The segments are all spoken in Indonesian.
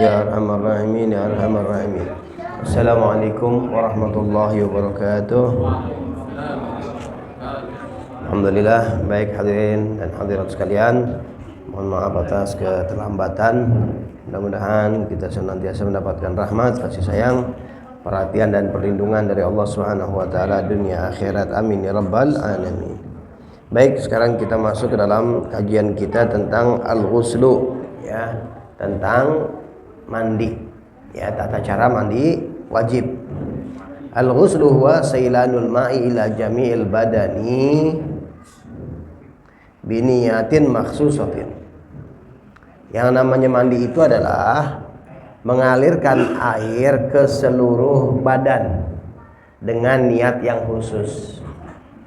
Ya Arhamar Rahimin, Ya Arhamar Rahimin. Assalamualaikum warahmatullahi wabarakatuh. Alhamdulillah, baik hadirin dan hadirat sekalian. Mohon maaf atas keterlambatan. Mudah-mudahan kita senantiasa mendapatkan rahmat, kasih sayang, perhatian dan perlindungan dari Allah Subhanahu wa taala dunia akhirat. Amin ya rabbal alamin. Baik, sekarang kita masuk ke dalam kajian kita tentang al-ghuslu, ya, tentang mandi, ya, tata cara mandi wajib. Al-ghuslu huwa sailanul ma'i ila jami'il badani biniyatin makhsusatin. Yang namanya mandi itu adalah mengalirkan air ke seluruh badan dengan niat yang khusus.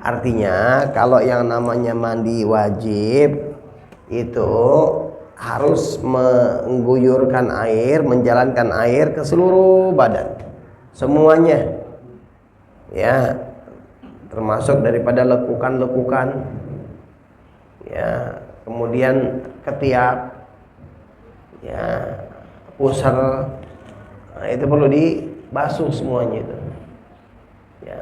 Artinya kalau yang namanya mandi wajib itu harus mengguyurkan air, menjalankan air ke seluruh badan, semuanya, ya, termasuk daripada lekukan-lekukan, ya, kemudian ketiak, ya, pusar, nah, itu perlu dibasuh semuanya itu, ya.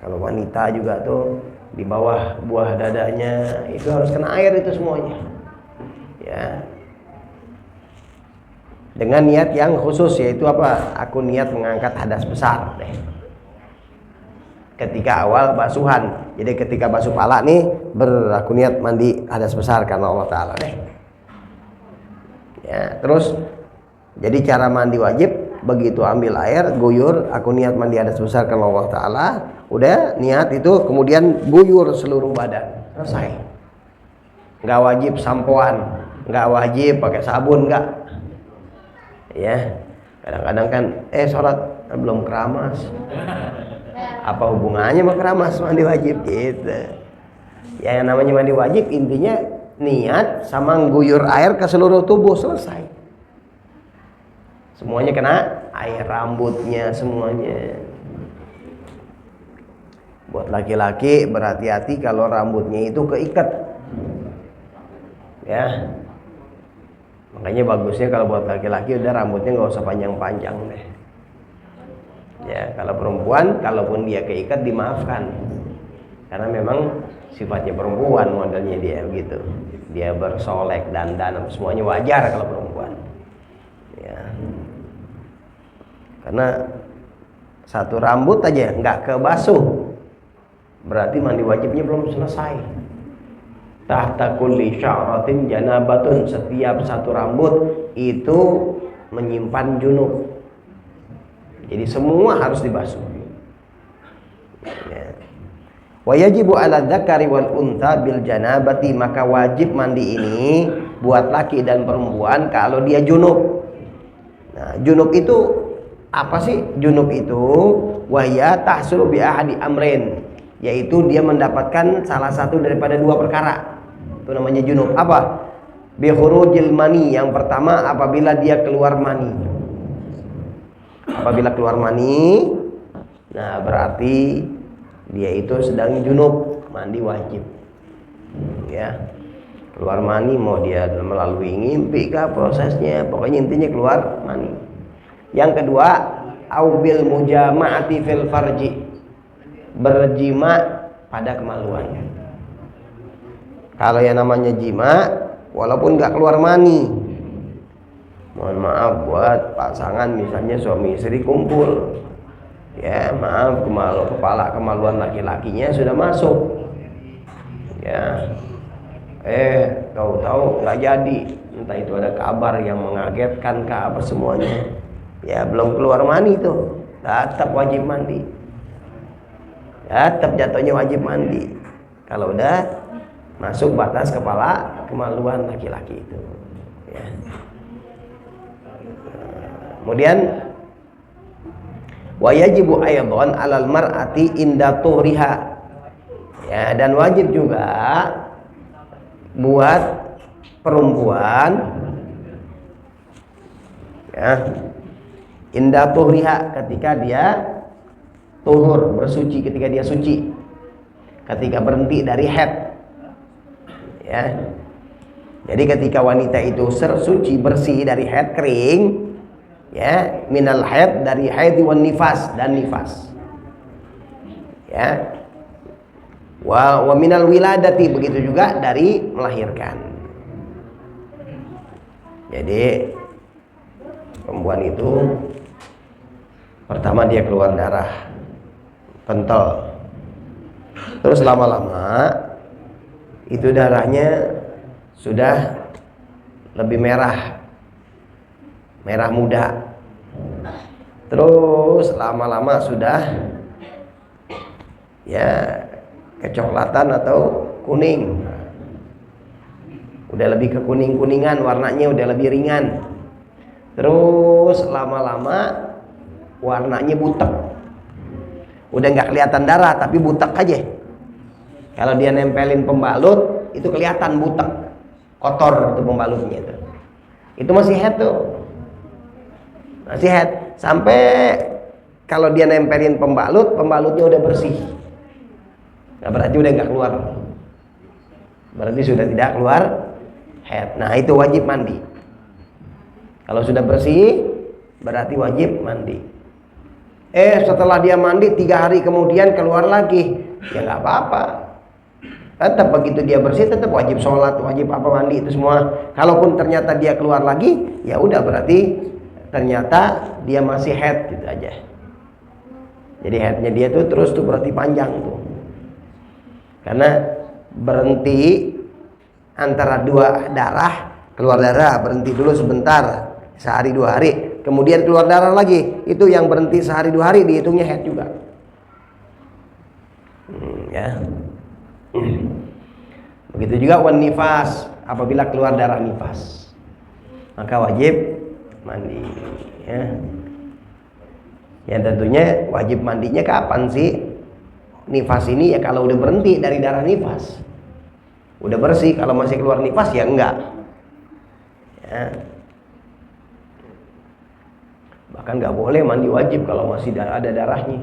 Kalau wanita juga tuh di bawah buah dadanya itu harus kena air itu semuanya, ya, dengan niat yang khusus, yaitu apa? Aku niat mengangkat hadas besar deh ketika awal basuhan. Jadi ketika basuh pala nih, aku niat mandi hadas besar karena Allah Ta'ala deh, ya. Terus jadi cara mandi wajib, begitu ambil air, guyur, aku niat mandi hadas besar karena Allah Ta'ala, udah niat itu, kemudian guyur seluruh badan, selesai. Nggak wajib sampoan, nggak wajib pakai sabun, nggak, ya. Kadang-kadang kan sholat belum keramas, apa hubungannya sama keramas mandi wajib gitu. Ya, yang namanya mandi wajib intinya niat sama guyur air ke seluruh tubuh, selesai. Semuanya kena air, rambutnya semuanya. Buat laki-laki berhati-hati kalau rambutnya itu keikat, ya. Makanya bagusnya kalau buat laki-laki udah rambutnya nggak usah panjang-panjang deh, ya. Kalau perempuan, kalaupun dia keikat dimaafkan, karena memang sifatnya perempuan, modelnya dia begitu, dia bersolek, dandan, semuanya wajar kalau perempuan, ya. Karena satu rambut aja nggak kebasuh, berarti mandi wajibnya belum selesai. Tahta kulli sya'ratin janabatun, setiap satu rambut itu menyimpan junub. Jadi semua harus dibasuh, ya. Wa yajibu 'ala dzakari wal untha bil janabati, maka wajib mandi ini buat laki dan perempuan kalau dia junub. Nah, junub itu apa sih? Junub itu wahya tahsulu bi ahadi amrin, yaitu dia mendapatkan salah satu daripada dua perkara. Itu namanya junub. Apa? Bi khurujil mani, yang pertama apabila dia keluar mani. Apabila keluar mani, nah berarti dia itu sedang junub, mandi wajib, ya. Keluar mani, mau dia melalui ngimpi kah prosesnya, pokoknya intinya keluar mani. Yang kedua, au bil mujama'ati fil farji, berjima pada kemaluan. Kalau yang namanya jima walaupun nggak keluar mani, mohon maaf buat pasangan misalnya suami istri kumpul, ya, maaf, kepala kemaluan laki-lakinya sudah masuk, ya, tahu-tahu nggak jadi, entah itu ada kabar yang mengagetkan ke apa semuanya, ya, belum keluar mani tuh, tetap wajib mandi, tetap jatuhnya wajib mandi kalau udah masuk batas kepala kemaluan laki-laki itu, ya. Kemudian wa yajibu aidan 'alal mar'ati inda tuhriha, ya, dan wajib juga buat perempuan, ya, inda tuhriha, ketika dia tuhur, bersuci, ketika dia suci, ketika berhenti dari haid, ya. Jadi ketika wanita itu suci bersih dari haid kering, ya, minal haid, dari haid wan nifas, dan nifas, ya, wa minal wiladati, begitu juga dari melahirkan. Jadi perempuan itu pertama dia keluar darah kental, terus lama-lama itu darahnya sudah lebih merah muda, terus lama-lama sudah ya kecoklatan atau kuning, udah lebih ke kuning-kuningan, warnanya udah lebih ringan, terus lama-lama warnanya butek, udah nggak kelihatan darah tapi butek aja. Kalau dia nempelin pembalut itu kelihatan butek, kotor tuh pembalutnya itu masih head tuh, masih head. Sampai kalau dia nempelin pembalutnya udah bersih, nah berarti udah nggak keluar, berarti sudah tidak keluar head. Nah itu wajib mandi. Kalau sudah bersih berarti wajib mandi. Setelah dia mandi 3 hari kemudian keluar lagi, ya nggak apa-apa. Tetap begitu dia bersih, tetap wajib sholat, wajib apa, mandi itu semua. Kalaupun ternyata dia keluar lagi, ya udah berarti ternyata dia masih haid gitu aja. Jadi haidnya dia tuh terus tuh berarti panjang tuh. Karena berhenti antara 2 darah, keluar darah, berhenti dulu sebentar, sehari 2 hari, kemudian keluar darah lagi, itu yang berhenti sehari 2 hari dihitungnya haid juga. Ya. Begitu juga wan nifas, apabila keluar darah nifas maka wajib mandi, ya. Ya tentunya wajib mandinya kapan sih nifas ini? Ya kalau udah berhenti dari darah nifas, udah bersih. Kalau masih keluar nifas ya enggak, ya. Bahkan nggak boleh mandi wajib kalau masih ada darahnya,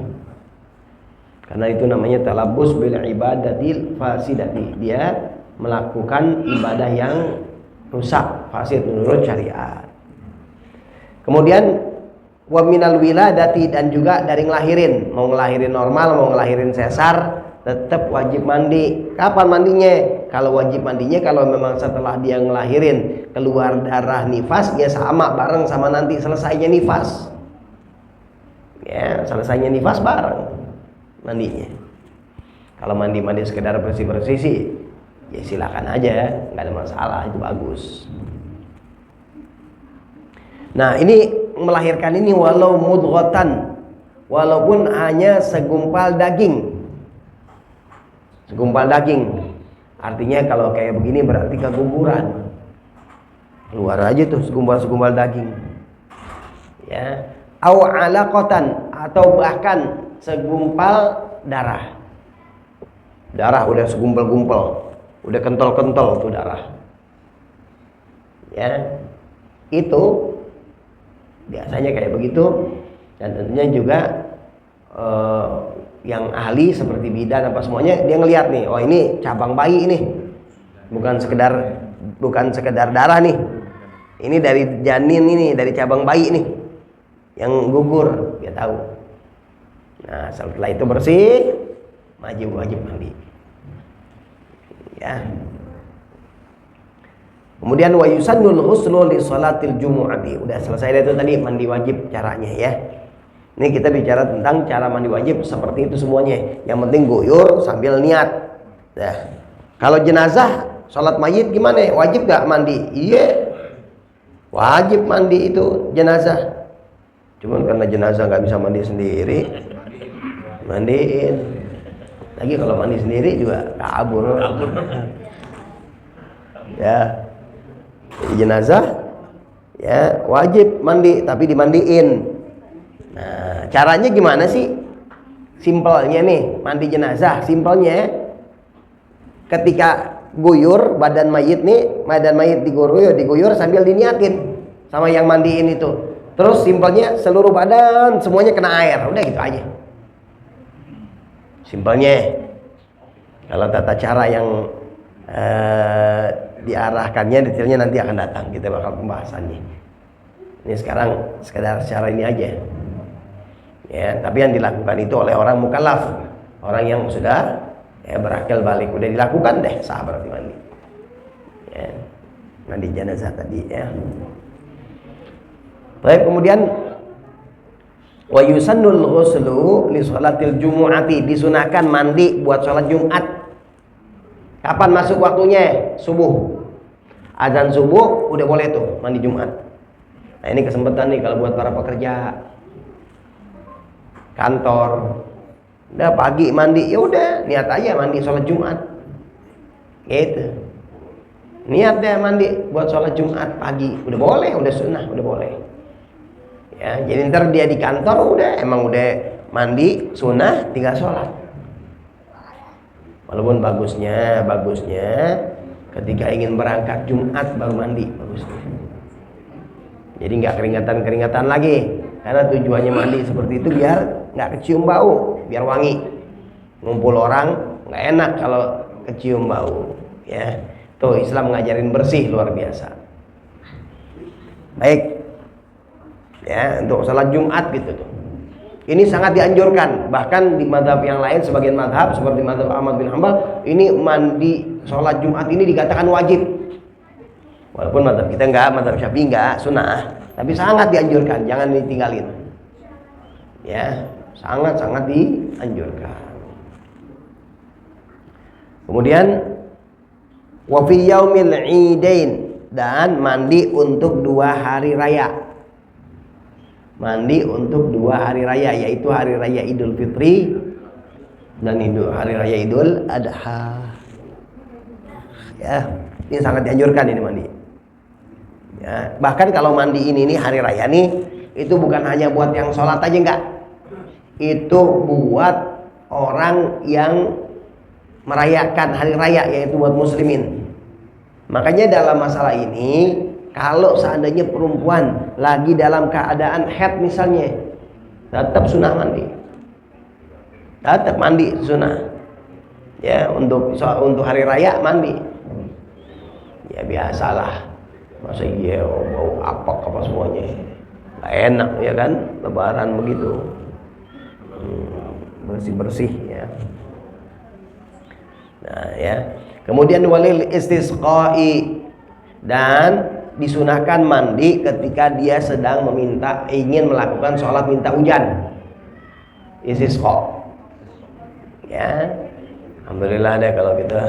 karena itu namanya talabus bil ibadatil fasidati. Dia melakukan ibadah yang rusak, fasid menurut syariat. Kemudian wa minal wiladati, dan juga dari ngelahirin, mau ngelahirin normal, mau ngelahirin sesar, tetap wajib mandi. Kapan mandinya? Kalau wajib mandinya kalau memang setelah dia ngelahirin keluar darah nifas, ya sama bareng sama nanti selesainya nifas. Ya, selesainya nifas bareng mandinya. Kalau mandi sekedar bersih-bersih sih ya silakan aja, nggak ada masalah, itu bagus. Nah ini melahirkan ini walau mudghatan, walaupun hanya segumpal daging. Segumpal daging artinya kalau kayak begini berarti keguguran, keluar aja tuh segumpal daging, ya. Au alaqatan, atau bahkan segumpal darah. Darah udah segumpal-gumpal, udah kental-kental tuh darah, ya. Itu biasanya kayak begitu. Dan tentunya juga yang ahli seperti bidan apa semuanya, dia ngelihat nih, oh ini cabang bayi ini, bukan sekedar darah nih, ini dari janin, ini dari cabang bayi nih yang gugur, dia tahu. Nah setelah itu bersih, wajib mandi, ya. Kemudian wa yusannul ghuslu li shalatil jumu'ati. Udah selesai itu tadi mandi wajib caranya, ya. Ini kita bicara tentang cara mandi wajib seperti itu semuanya. Yang penting guyur sambil niat. Nah, kalau jenazah sholat mayit gimana? Wajib gak mandi? Iya, wajib mandi itu jenazah. Cuman karena jenazah nggak bisa mandi sendiri, mandiin. Lagi kalau mandi sendiri juga kabur. Ya, jenazah ya wajib mandi, tapi dimandiin. Nah caranya gimana sih? Simpelnya nih mandi jenazah, simpelnya ketika guyur badan mayit diguyur sambil diniatin sama yang mandiin itu. Terus simpelnya seluruh badan semuanya kena air, udah gitu aja simpelnya. Kalau tata cara yang diarahkannya, detailnya nanti akan datang, kita bakal pembahasannya. Ini sekarang sekedar secara ini aja. Ya, tapi yang dilakukan itu oleh orang mukallaf, orang yang sudah berakal balik, udah dilakukan deh, sah berarti mandi. Ya, mandi jenazah tadi ya. Baik, kemudian wa yusannul ghuslu li sholatil jumu'ati, disunahkan mandi buat sholat Jumat. Kapan masuk waktunya? Subuh. Azan subuh udah boleh tuh mandi Jumat. Nah, ini kesempatan nih kalau buat para pekerja kantor. Udah pagi mandi, ya udah niat aja mandi sholat Jumat. Gitu. Niat deh mandi buat sholat Jumat pagi, udah boleh, udah sunnah, udah boleh. Ya, jadi ntar dia di kantor udah emang udah mandi sunnah, tinggal sholat. Walaupun bagusnya ketika ingin berangkat Jumat baru mandi, bagusnya. Jadi nggak keringatan lagi, karena tujuannya mandi seperti itu biar nggak kecium bau, biar wangi. Ngumpul orang nggak enak kalau kecium bau. Ya, tuh Islam ngajarin bersih luar biasa. Baik. Ya, untuk salat Jumat gitu tuh. Ini sangat dianjurkan, bahkan di mazhab yang lain, sebagian mazhab seperti mazhab Ahmad bin Hanbal, ini mandi salat Jumat ini dikatakan wajib. Walaupun mazhab kita enggak, mazhab Syafi'i enggak, sunnah, tapi sangat dianjurkan, jangan ditinggalin. Ya, sangat dianjurkan. Kemudian wa fi yaumil idain, dan mandi untuk 2 hari raya. Mandi untuk 2 hari raya, yaitu hari raya Idul Fitri dan hari raya Idul Adha. Ya, ini sangat dianjurkan ini mandi. Ya, bahkan kalau mandi ini hari raya nih, itu bukan hanya buat yang sholat aja, enggak. Itu buat orang yang merayakan hari raya, yaitu buat muslimin. Makanya dalam masalah ini, kalau seandainya perempuan lagi dalam keadaan haid misalnya, tetap sunnah mandi. Tetap mandi sunnah. Ya, untuk hari raya mandi. Ya biasalah. Masa iya bau apa semuanya. Gak enak ya kan, lebaran begitu. Bersih-bersih ya. Nah, ya. Kemudian walil istisqa'i, dan disunahkan mandi ketika dia sedang ingin melakukan sholat minta hujan, istisqa. Ya, alhamdulillah deh kalau kita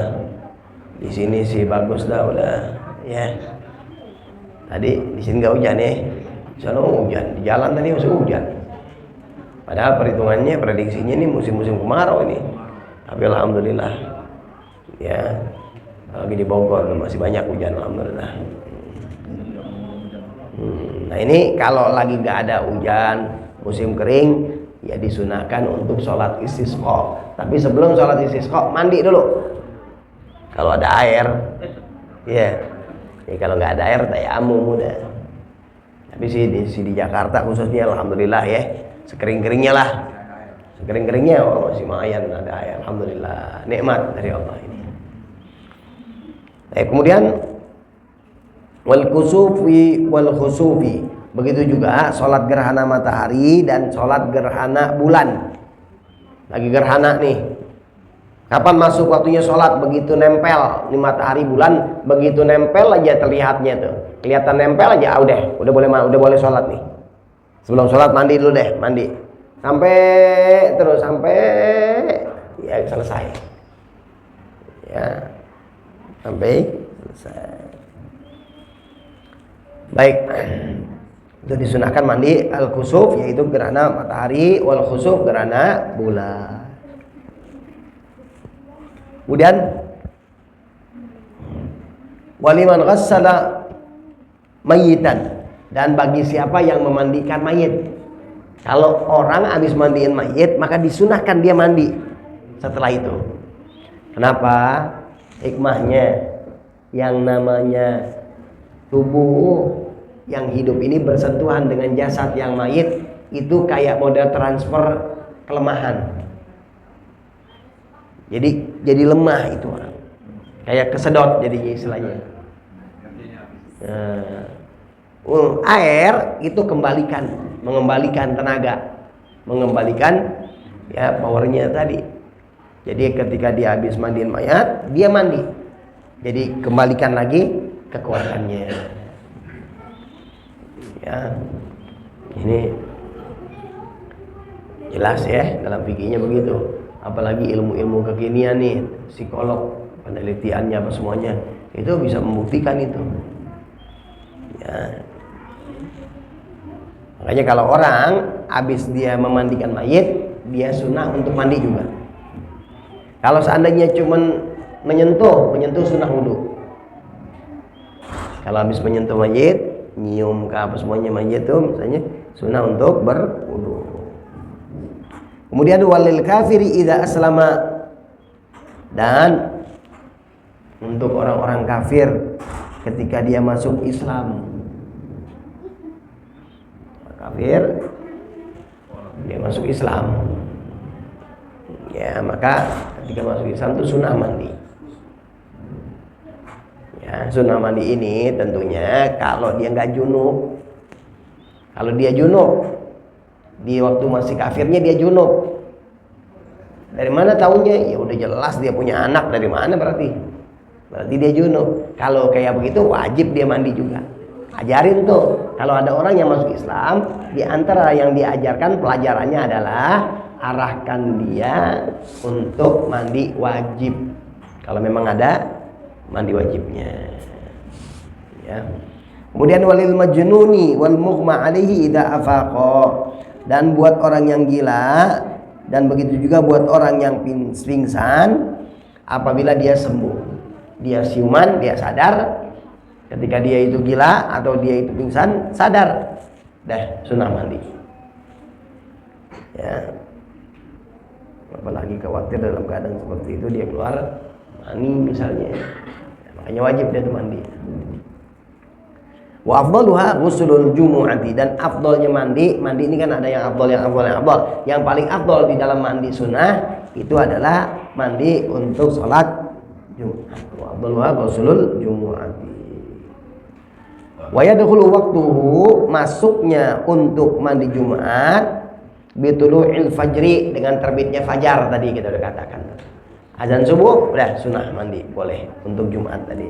di sini sih bagus dah udah. Ya, tadi di sini nggak hujan ya, sana hujan, di jalan tadi masih hujan. Padahal perhitungannya, prediksinya ini musim-musim kemarau ini, tapi alhamdulillah. Ya, lagi di Bogor masih banyak hujan, alhamdulillah. Nah ini kalau lagi nggak ada hujan, musim kering, ya disunahkan untuk sholat istisqa. Tapi sebelum sholat istisqa mandi dulu. Kalau ada air, ya. Kalau nggak ada air, tayamum udah. Tapi di Jakarta khususnya, alhamdulillah ya, sekering-keringnya lah. Sekering-keringnya masih lumayan ada air, alhamdulillah, nikmat dari Allah ini. Kemudian wal kusufi wal khusufi, begitu juga sholat gerhana matahari dan sholat gerhana bulan. Lagi gerhana nih, kapan masuk waktunya sholat? Begitu nempel nih matahari bulan, begitu nempel aja terlihatnya tuh, kelihatan nempel aja, udah boleh sholat nih. Sebelum sholat mandi dulu deh, mandi sampai ya selesai. Ya, sampai selesai. Baik, itu disunahkan mandi al-khusuf, yaitu gerhana matahari, wal khusuf gerhana bulan. Kemudian waliman ghassala mayyitan, dan bagi siapa yang memandikan mayit. Kalau orang habis mandiin mayit, maka disunahkan dia mandi setelah itu. Kenapa? Hikmahnya, yang namanya tubuh yang hidup ini bersentuhan dengan jasad yang mayit, itu kayak model transfer kelemahan. Jadi lemah itu orang. kayak kesedot jadinya istilahnya. Air itu mengembalikan tenaga, mengembalikan ya powernya tadi. Jadi ketika dia habis mandiin mayat, dia mandi, jadi kembalikan lagi kekuatannya. Ya, ini jelas ya dalam fikihnya begitu. Apalagi ilmu-ilmu kekinian nih, psikolog, penelitiannya apa semuanya itu bisa membuktikan itu. Ya. Makanya kalau orang habis dia memandikan mayit, dia sunnah untuk mandi juga. Kalau seandainya cuman menyentuh sunnah wudu. Kalau habis menyentuh mayit, nyium ke apa semuanya mayit itu misalnya sunnah untuk berwudu. Kemudian walil kafiri idza aslama, dan untuk orang-orang kafir ketika dia masuk Islam. Kafir dia masuk Islam, ya maka ketika masuk Islam itu sunnah mandi. Ya, sunnah mandi ini tentunya kalau dia nggak junub. Kalau dia junub, di waktu masih kafirnya dia junub. Dari mana taunya? Ya udah jelas dia punya anak, dari mana berarti? Berarti dia junub. Kalau kayak begitu wajib dia mandi juga. Ajarin tuh. Kalau ada orang yang masuk Islam, di antara yang diajarkan pelajarannya adalah arahkan dia untuk mandi wajib. Kalau memang ada mandi wajibnya. Ya. Kemudian walil majnuni wal mughma alaihi idza afaqa, dan buat orang yang gila dan begitu juga buat orang yang pingsan apabila dia sembuh. Dia siuman, dia sadar. Ketika dia itu gila atau dia itu pingsan, sadar, dah sunnah mandi. Ya. Apalagi khawatir dalam keadaan seperti itu dia keluar mani misalnya. Ya, makanya wajib dia itu mandi. Wa afdaluha ghuslul jumu'ati, dan afdalnya mandi ini kan ada yang afdal. Yang paling afdal di dalam mandi sunnah itu adalah mandi untuk sholat Jumat. Wa afdaluha ghuslul jumu'ati. Wa yadkhulu waqtuhu, masuknya untuk mandi Jumat bitulu'il fajri, dengan terbitnya fajar tadi kita udah katakan. Azan subuh udah sunnah mandi boleh untuk Jumat tadi.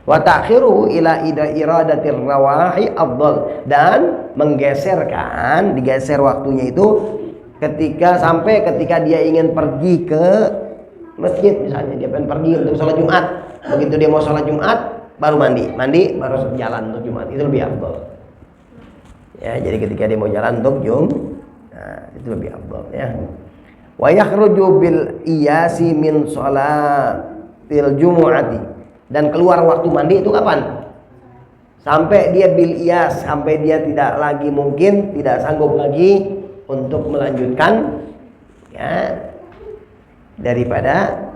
Wa ta'khiruhu ila iradatir rawahi afdal, dan digeser waktunya itu ketika dia ingin pergi ke masjid misalnya, dia pengen pergi untuk sholat Jumat. Begitu dia mau sholat Jumat baru mandi baru jalan untuk Jumat, itu lebih afdal. Ya, jadi ketika dia mau jalan untuk nah, itu lebih afdal ya. Wa yakhruju bil iyasi min sholatil jumu'ati, dan keluar waktu mandi itu kapan? Sampai dia bil iyas, sampai dia tidak sanggup lagi untuk melanjutkan ya daripada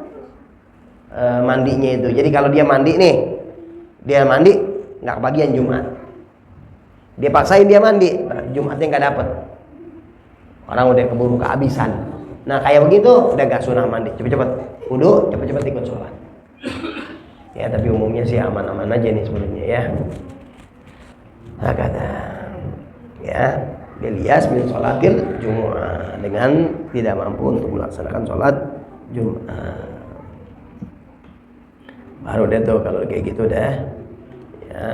mandinya itu. Jadi kalau dia mandi nggak kebagian Jumat, dia paksain dia mandi, Jumatnya nggak dapet, orang udah keburu kehabisan. Nah kayak begitu udah gak sunnah mandi, cepet-cepet wudu, cepet-cepet ikut sholat. Ya tapi umumnya sih aman-aman aja nih sebenarnya ya. Nah kata ya bilias min sholatil Jumu'ah, dengan tidak mampu untuk melaksanakan sholat Jumat. Baru deh tuh kalau kayak gitu dah ya,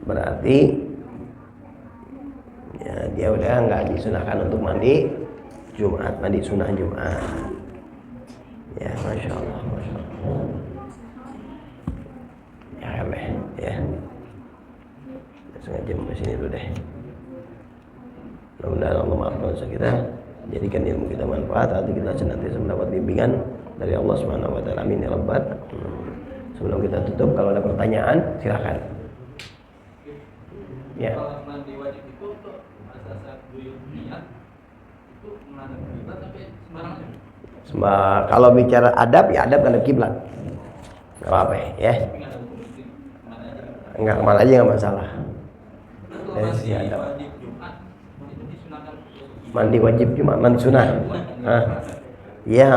berarti ya dia udah nggak disunahkan untuk mandi Jumat, mandi sunnah Jumat. Ya masya Allah. Ya kabeh ya. Sengaja sampai sini dulu deh. Mudah-mudahan Allah maafkan dosa kita, jadikan ilmu kita manfaat, hati kita senantiasa mendapat bimbingan dari Allah Subhanahu wa taala. Amin ya rabbal alamin. Sebelum kita tutup, kalau ada pertanyaan silakan. Ya. Kalau mandi wajib itu untuk asas buyut niat itu menghadap kiblat tapi sembarangan. Kalau bicara adab ya adab kan kiblat. Enggak apa-apa ya. Enggak kemana aja enggak masalah. Dari sisi adab. Mandi wajib Jumat, mandi sunnah. Iya.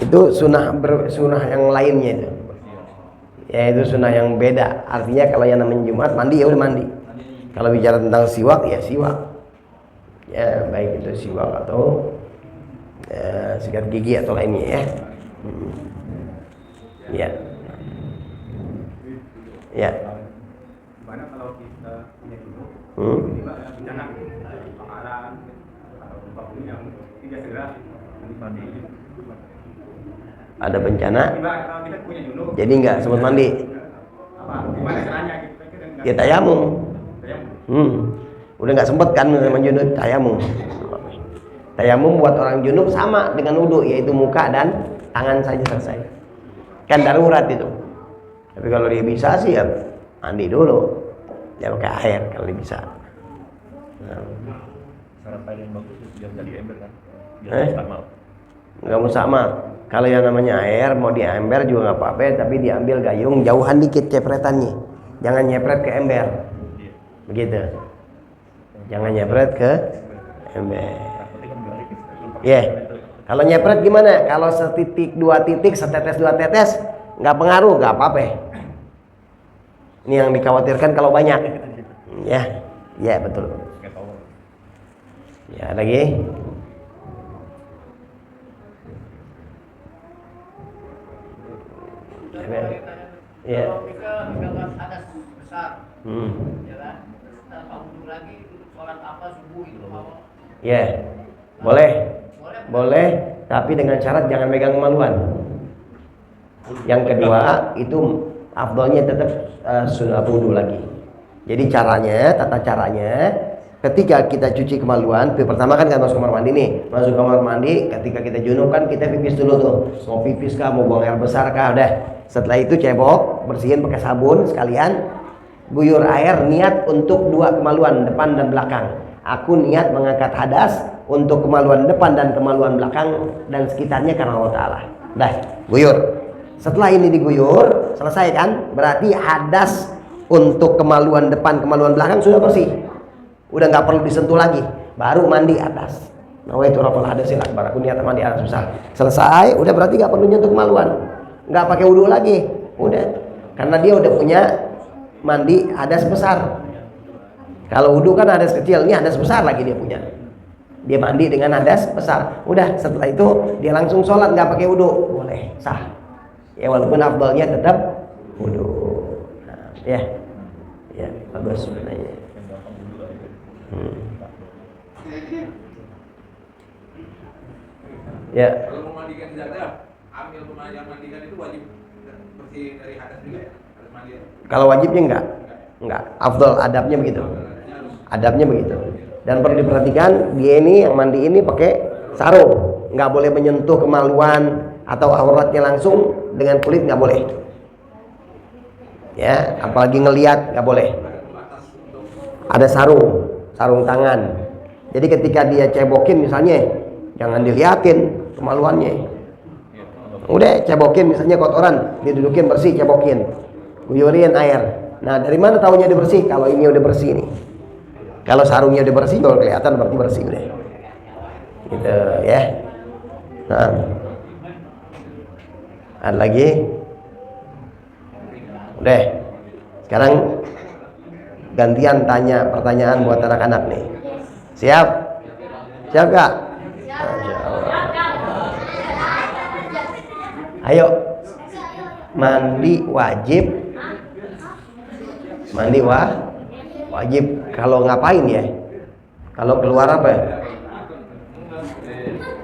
Itu sunnah yang lainnya itu. Ya itu sunnah yang beda. Artinya kalau yang namanya Jumat mandi ya udah mandi. Kalau bicara tentang siwak ya siwak. Ya baik itu siwak atau sikat gigi atau lainnya ya. Ya. Ya. Gimana kalau kita punya dulu, tiba-tiba ada bencana, kebakaran, atau gempa bumi yang tidak segera mandi. Ada bencana. Tiba kalau kita punya dulu, Jadi nggak sempat mandi. apa? Gimana caranya? Kita Ya tayamum. Udah nggak sempet kan sama junub, tayamum. Tayamum buat orang junub sama dengan wudu, yaitu muka dan tangan saja selesai. Kan darurat itu. Tapi kalau dia bisa sih ya mandi dulu. Ya pakai air kalau dia bisa. Saran paling bagus biar jadi ember kan. Nggak mau sama. Kalau yang namanya air mau di ember juga nggak apa-apa, tapi diambil gayung jauhan dikit cepretannya. Jangan nyepret ke ember. Begitu. Jangan nyepret ke ember. Ya. Kalau nyepret gimana? Kalau setitik, dua titik, setetes, dua tetes, nggak pengaruh, nggak apa-apa. Ini yang dikhawatirkan kalau banyak. Ya, ya betul. Ya lagi. Ya. Kalau kita misalkan hadas besar, ya kan? Terus tanpa wudu lagi, sholat apa subuh itu mau? Ya, boleh, boleh, tapi dengan syarat jangan megang kemaluan. Yang kedua itu afdolnya tetap sunnah wudu lagi. Jadi caranya, tata caranya, ketika kita cuci kemaluan, pertama kan masuk kamar mandi nih, masuk kamar mandi, ketika kita junub kan kita pipis dulu tuh, mau pipis kah, mau buang air besar kah, udah. Setelah itu cebok, bersihin pakai sabun sekalian, guyur air, niat untuk dua kemaluan depan dan belakang. Aku niat mengangkat hadas untuk kemaluan depan dan kemaluan belakang dan sekitarnya karena Allah Ta'ala. Dah, guyur. Setelah ini diguyur, selesai kan? Berarti hadas untuk kemaluan depan, kemaluan belakang sudah bersih. Udah nggak perlu disentuh lagi. Baru mandi atas. Nawaitu rafal hadasil akbar. Aku niat mandi atas besar. Selesai, udah berarti nggak perlu nyentuh kemaluan. Nggak pakai wudhu lagi. Udah. Karena dia udah punya mandi hadas besar. Kalau wudhu kan hadas kecil, ini hadas besar lagi dia punya. Dia mandi dengan hadas besar. Udah, setelah itu dia langsung sholat nggak pakai wudhu. Boleh, sah. Ya walaupun afdalnya tetap wudhu. Nah, ya. Ya, bagus sebenarnya. Ya. Kalau memandikan jenazah, ambil yang mandikan itu wajib bersih dari hadas juga, harus mandi. Kalau wajibnya enggak. Afdal adabnya begitu. Adabnya begitu. Dan perlu diperhatikan, dia ini yang mandi ini pakai sarung, nggak boleh menyentuh kemaluan atau auratnya langsung dengan kulit, nggak boleh. Ya, apalagi ngelihat nggak boleh. Ada sarung tangan. Jadi ketika dia cebokin misalnya, jangan diliatin kemaluannya. Udah cebokin misalnya kotoran, didudukin bersih, cebokin, guyurin air. Nah dari mana tahunya dia bersih? Kalau ini udah bersih nih. Kalau sarungnya udah bersih, baru kelihatan berarti bersih udah. Gitu ya. Nah, ada lagi? Udah. Sekarang gantian tanya pertanyaan buat anak-anak nih. Siap? Siap gak? Masya Allah. Ayo. Mandi wajib. Mandi wajib. Kalau ngapain ya? Kalau keluar apa?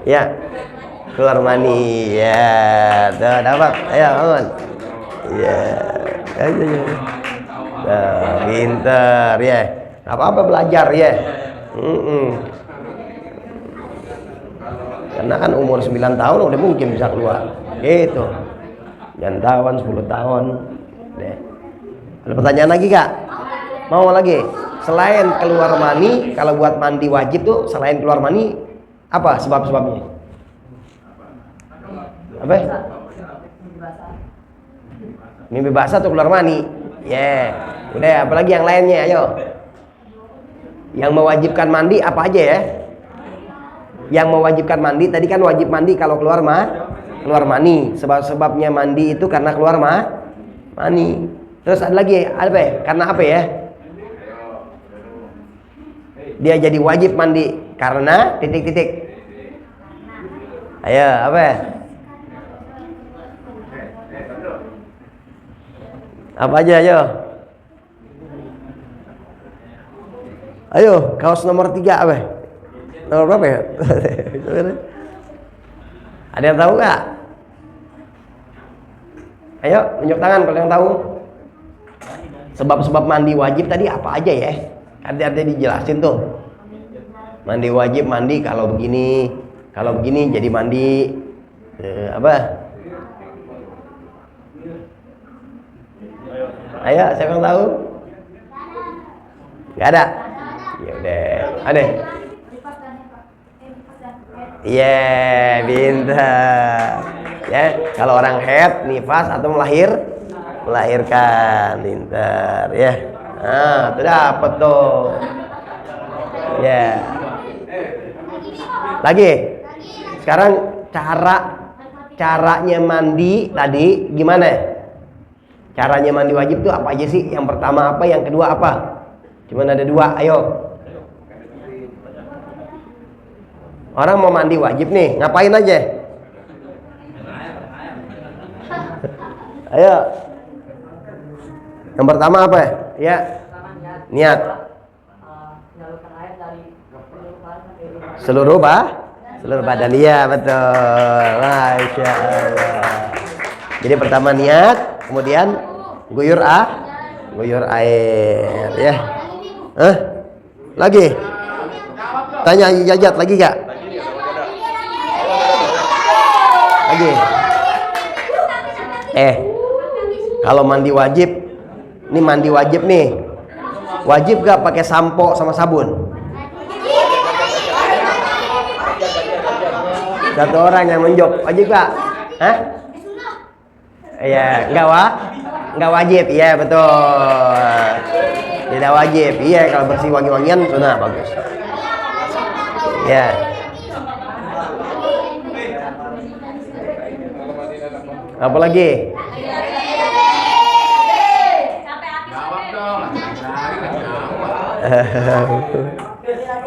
Ya. Keluar mani. Ya, tuh dapat. Ayo, aman. Ya. Ayo. Pinter ya. Apa-apa belajar ya. Karena kan umur 9 tahun udah mungkin bisa keluar. Gitu. Jangan tahun 10 tahun. Deh. Ada pertanyaan lagi Kak? Mau lagi? Selain keluar mani, kalau buat mandi wajib tuh selain keluar mani apa sebab-sebabnya? Apa? Mimpi basah atau keluar mani? Ya. Udah, apalagi yang lainnya, ayo. Yang mewajibkan mandi apa aja ya? Yang mewajibkan mandi tadi kan wajib mandi kalau keluar keluar mani. Sebab-sebabnya mandi itu karena keluar mani. Terus ada lagi apa ya? Karena apa ya? Dia jadi wajib mandi karena titik-titik. Ayo, apa ya? Apa aja, ayo. Ayo, kaos nomor 3 apa? Nomor berapa ya? Ada yang tahu nggak? Ayo, tunjuk tangan kalau yang tahu. Sebab-sebab mandi wajib tadi apa aja ya? Ada dijelasin tuh. Mandi wajib mandi kalau begini jadi mandi apa? Ayo, siapa yang tahu? Gak ada. Ya udah, ada. Iya, pintar. Ya, kalau orang haid, nifas atau melahirkan, pintar ya. Nah, itu dapat tuh. Ya. Lagi. Sekarang caranya mandi tadi gimana? Caranya mandi wajib tuh apa aja sih? Yang pertama apa? Yang kedua apa? Cuman ada 2. Ayo. Orang mau mandi wajib nih, ngapain aja? Ayo. Yang pertama apa? Ya. Niat. Seluruh badan, iya betul. Masya Allah. Jadi pertama niat, kemudian guyur air, ya. Lagi? Tanya Jajat lagi gak? Lagi? Kalau mandi wajib, ini mandi wajib nih. Wajib gak pakai sampo sama sabun? Satu orang yang menjawab, wajib gak? Hah? Iya, enggak wajib, iya betul. Tidak wajib, iya kalau bersih wangi-wangian sunnah bagus. Ya. Apa lagi?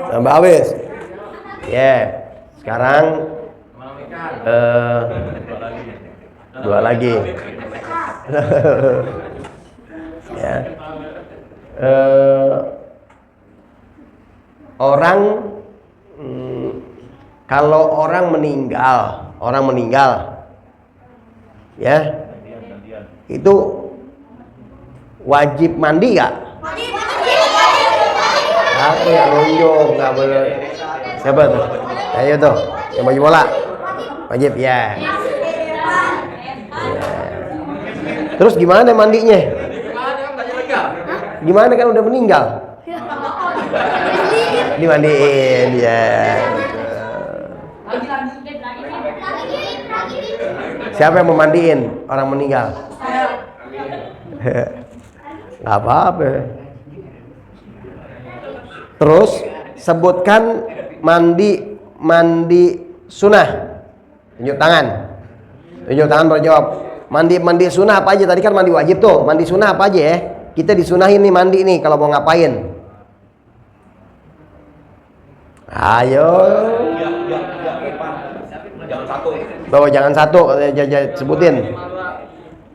Sampai habis. Ya. Sekarang 2 lagi. Ya. Orang kalau orang meninggal ya, itu wajib mandi nggak? Aku yang nunjuk, nggak boleh. Siapa tuh? Ayo tuh, yang baju bola. Wajib ya. Terus gimana mandinya? Gimana kan udah meninggal? Dimandiin ya. Siapa yang mau mandiin orang meninggal? Nggak apa-apa. Terus sebutkan mandi sunnah. Tunjuk tangan berjawab. Mandi sunnah apa aja? Tadi kan mandi wajib tuh. Mandi sunnah apa aja ya? Kita disunahin nih mandi nih kalau mau ngapain? Ayo. Jangan satu. Sebutin.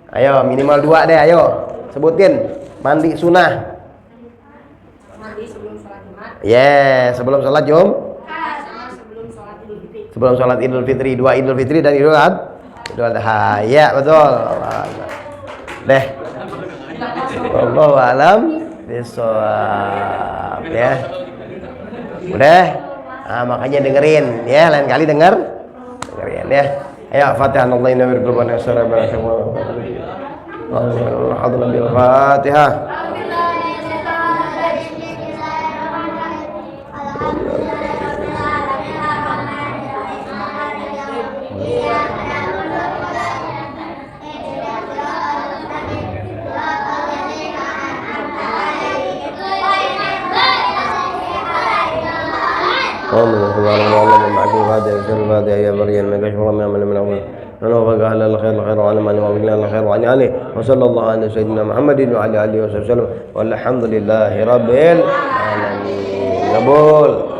Ayo minimal 2 deh. Ayo sebutin. Mandi sunnah. Mandi sebelum sholat Jumat. Sebelum sholat sebelum sholat Idul Fitri. 2 Idul Fitri dan Idul Adha. Ya betul. Deh. Wallahu a'lam bishawab ya. Udah. Nah, makanya dengerin ya, lain kali dengerin ya. Ayo Fatihah Allahi nabi berbuat yang syara barakallahu. Alhamdulillah bil Fatihah. اللهم صل على محمد وعلى آله وصحبه وسلم. ونوفق على الخير وعلى من وفقنا على الخير وعلى عليه وصلى الله على سيدنا محمد وعلى آله وصحبه وسلم والحمد لله رب العالمين. Kabul.